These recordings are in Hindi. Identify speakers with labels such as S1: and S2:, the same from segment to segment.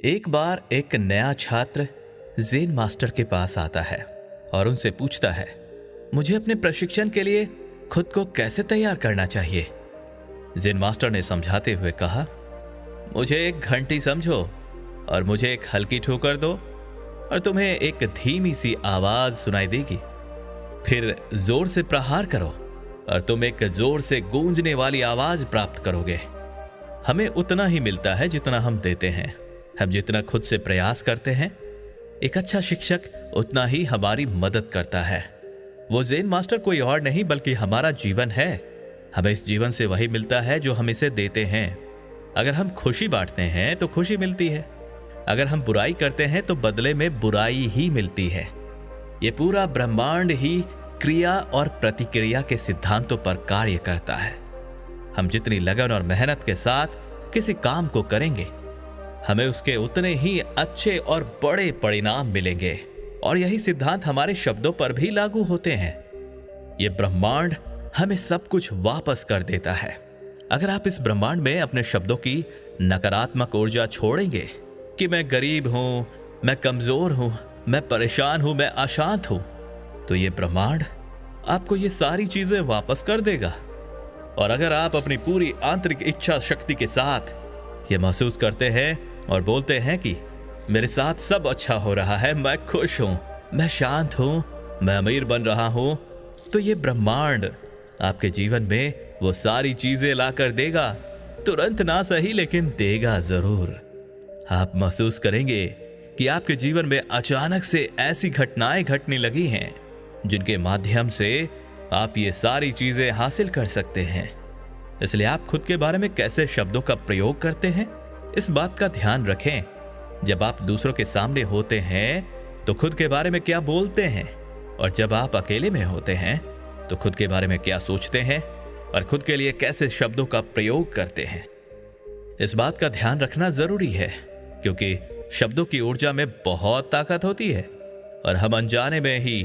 S1: एक बार एक नया छात्र ज़ेन मास्टर के पास आता है और उनसे पूछता है, मुझे अपने प्रशिक्षण के लिए खुद को कैसे तैयार करना चाहिए। ज़ेन मास्टर ने समझाते हुए कहा, मुझे एक घंटी समझो और मुझे एक हल्की ठोकर दो और तुम्हें एक धीमी सी आवाज सुनाई देगी। फिर जोर से प्रहार करो और तुम एक जोर से गूंजने वाली आवाज प्राप्त करोगे। हमें उतना ही मिलता है जितना हम देते हैं। हम जितना खुद से प्रयास करते हैं, एक अच्छा शिक्षक उतना ही हमारी मदद करता है। वो ज़ेन मास्टर कोई और नहीं बल्कि हमारा जीवन है। हमें इस जीवन से वही मिलता है जो हम इसे देते हैं। अगर हम खुशी बांटते हैं तो खुशी मिलती है। अगर हम बुराई करते हैं तो बदले में बुराई ही मिलती है। ये पूरा ब्रह्मांड ही क्रिया और प्रतिक्रिया के सिद्धांतों पर कार्य करता है। हम जितनी लगन और मेहनत के साथ किसी काम को करेंगे, हमें उसके उतने ही अच्छे और बड़े परिणाम मिलेंगे। और यही सिद्धांत हमारे शब्दों पर भी लागू होते हैं। ये ब्रह्मांड हमें सब कुछ वापस कर देता है। अगर आप इस ब्रह्मांड में अपने शब्दों की नकारात्मक ऊर्जा छोड़ेंगे कि मैं गरीब हूं, मैं कमजोर हूं, मैं परेशान हूं, मैं अशांत हूं, तो ये ब्रह्मांड आपको ये सारी चीजें वापस कर देगा। और अगर आप अपनी पूरी आंतरिक इच्छा शक्ति के साथ ये महसूस करते हैं और बोलते हैं कि मेरे साथ सब अच्छा हो रहा है, मैं खुश हूं, मैं शांत हूं, मैं अमीर बन रहा हूं, तो ये ब्रह्मांड आपके जीवन में वो सारी चीजें लाकर देगा। तुरंत ना सही, लेकिन देगा जरूर। आप महसूस करेंगे कि आपके जीवन में अचानक से ऐसी घटनाएं घटने लगी हैं जिनके माध्यम से आप ये सारी चीजें हासिल कर सकते हैं। इसलिए आप खुद के बारे में कैसे शब्दों का प्रयोग करते हैं, इस बात का ध्यान रखें। जब आप दूसरों के सामने होते हैं तो खुद के बारे में क्या बोलते हैं, और जब आप अकेले में होते हैं तो खुद के बारे में क्या सोचते हैं और खुद के लिए कैसे शब्दों का प्रयोग करते हैं। इस बात का ध्यान रखना जरूरी है, क्योंकि शब्दों की ऊर्जा में बहुत ताकत होती है और हम अनजाने में ही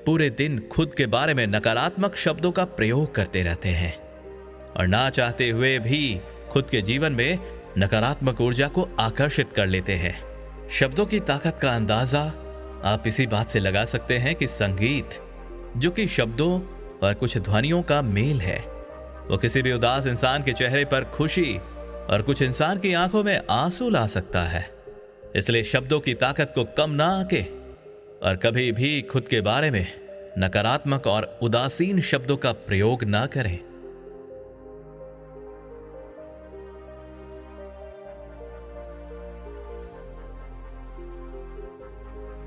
S1: पूरे दिन खुद के बारे में नकारात्मक शब्दों का प्रयोग करते रहते हैं और ना चाहते हुए भी खुद के जीवन में नकारात्मक ऊर्जा को आकर्षित कर लेते हैं। शब्दों की ताकत का अंदाजा आप इसी बात से लगा सकते हैं कि संगीत, जो कि शब्दों और कुछ ध्वनियों का मेल है, वो किसी भी उदास इंसान के चेहरे पर खुशी और कुछ इंसान की आंखों में आंसू ला सकता है। इसलिए शब्दों की ताकत को कम ना आके और कभी भी खुद के बारे में नकारात्मक और उदासीन शब्दों का प्रयोग ना करें।